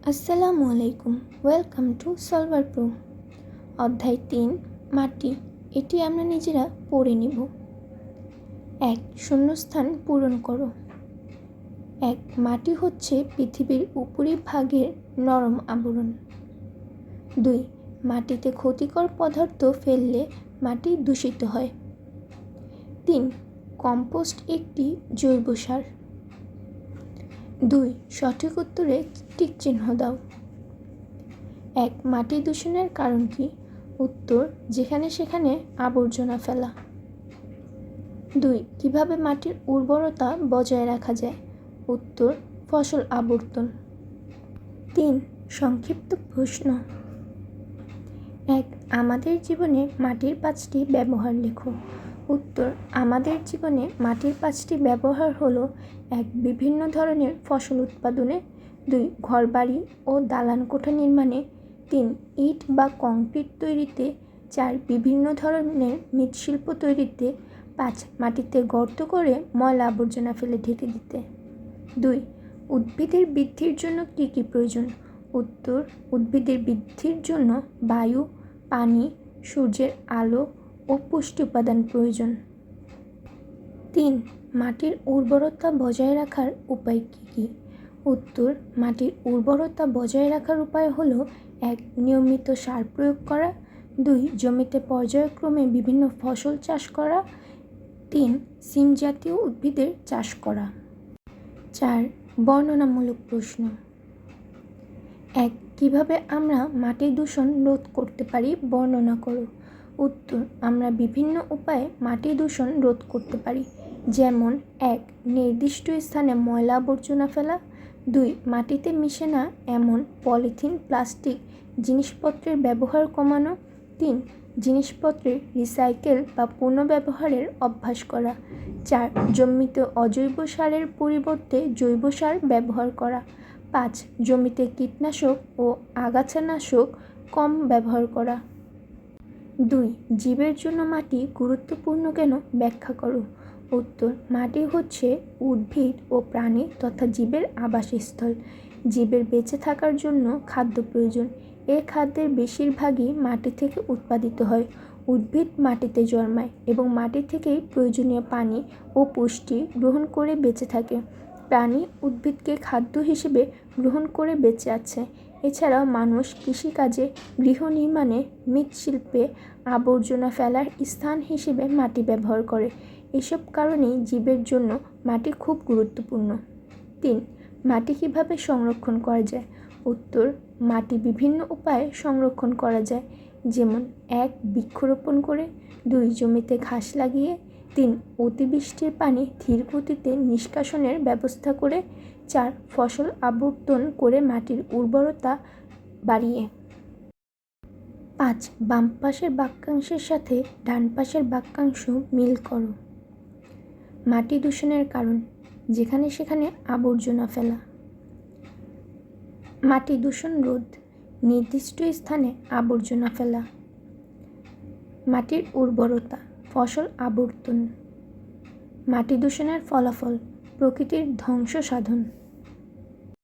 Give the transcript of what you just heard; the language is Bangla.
আসসালামু আলাইকুম। Welcome to solver pro. অধ্যায় ৩, মাটি। এটি আমরা নিজেরা পড়ে নিব। ১. শূন্যস্থান পূরণ করো। ১. মাটি হচ্ছে পৃথিবীর উপরিভাগের নরম আবরণ। ২. মাটিতে ক্ষতিকর পদার্থ ফেললে মাটি দূষিত হয়। ৩. কম্পোস্ট একটি জৈব সার। ২. সঠিক উত্তরে টিক চিহ্ন দাও। ১. মাটি দূষণের কারণ কি? উত্তর: যেখানে সেখানে আবর্জনা ফেলা। ২. কিভাবে মাটির উর্বরতা বজায় রাখা যায়? উত্তর: ফসল আবর্তন। ৩. সংক্ষিপ্ত প্রশ্ন। ১. আমাদের জীবনে মাটির ৫টি ব্যবহার লেখো। উত্তর: আমাদের জীবনে মাটির ৫টি ব্যবহার হলো: ১. বিভিন্ন ধরনের ফসল উৎপাদনে। ২. ঘরবাড়ি ও দালান কোঠা নির্মাণে। ৩. ইট বা কংক্রিট তৈরিতে। ৪. বিভিন্ন ধরনের মৃৎশিল্প তৈরিতে। ৫. মাটিতে গর্ত করে ময়লা আবর্জনা ফেলে ঢেকে দিতে। ২. উদ্ভিদের বৃদ্ধির জন্য কী কী প্রয়োজন? উত্তর: উদ্ভিদের বৃদ্ধির জন্য বায়ু, পানি, সূর্যের আলো ও পুষ্টি উপাদান প্রয়োজন। ৩. মাটির উর্বরতা বজায় রাখার উপায় কী কী? উত্তর: মাটির উর্বরতা বজায় রাখার উপায় হলো: ১. নিয়মিত সার প্রয়োগ করা। ২. জমিতে পর্যায়ক্রমে বিভিন্ন ফসল চাষ করা। ৩. সিম জাতীয় উদ্ভিদের চাষ করা। ৪. বর্ণনামূলক প্রশ্ন। ১. কিভাবে আমরা মাটি দূষণ রোধ করতে পারি বর্ণনা করো। উত্তর: আমরা বিভিন্ন উপায়ে মাটি দূষণ রোধ করতে পারি, যেমন: ১. নির্দিষ্ট স্থানে ময়লা আবর্জনা ফেলা। ২. মাটিতে মিশে না এমন পলিথিন, প্লাস্টিক জিনিসপত্রের ব্যবহার কমানো। ৩. জিনিসপত্রের রিসাইকেল বা পুনর্ব্যবহারের অভ্যাস করা। ৪. জমিতে অজৈব সারের পরিবর্তে জৈব সার ব্যবহার করা। ৫. জমিতে কীটনাশক ও আগাছানাশক কম ব্যবহার করা। ২. জীবের জন্য মাটি গুরুত্বপূর্ণ কেন ব্যাখ্যা করো। উত্তর: মাটি হচ্ছে উদ্ভিদ ও প্রাণী তথা জীবের আবাসস্থল। জীবের বেঁচে থাকার জন্য খাদ্য প্রয়োজন। এই খাদ্যের বেশিরভাগই মাটি থেকে উৎপাদিত হয়। উদ্ভিদ মাটিতে জন্মায় এবং মাটি থেকেই প্রয়োজনীয় পানি ও পুষ্টি গ্রহণ করে বেঁচে থাকে। প্রাণী উদ্ভিদকে খাদ্য হিসেবে গ্রহণ করে বেঁচে আছে। এছাড়াও মানুষ কৃষিকাজে, গৃহ নির্মাণে, মৃৎশিল্পে আবর্জনা ফেলার স্থান হিসেবে মাটি ব্যবহার করে। এসব কারণেই জীবের জন্য মাটি খুব গুরুত্বপূর্ণ। ৩. মাটি কিভাবে সংরক্ষণ করা যায়? উত্তর: মাটি বিভিন্ন উপায়ে সংরক্ষণ করা যায়, যেমন: ১. বৃক্ষরোপণ করে। ২. জমিতে ঘাস লাগিয়ে। ৩. অতিবৃষ্টির পানি ধীর গতিতে নিষ্কাশনের ব্যবস্থা করে। ৪. ফসল আবর্তন করে মাটির উর্বরতা বাড়িয়ে। ৫. বাম পাশের বাক্যাংশের সাথে ডান পাশের বাক্যাংশ মিল করো। মাটি দূষণের কারণ: যেখানে সেখানে আবর্জনা ফেলা। মাটি দূষণ রোধ: নির্দিষ্ট স্থানে আবর্জনা ফেলা। মাটির উর্বরতা: ফসল আবর্তন। মাটি দূষণের ফলাফল: প্রকৃতির ধ্বংস সাধন।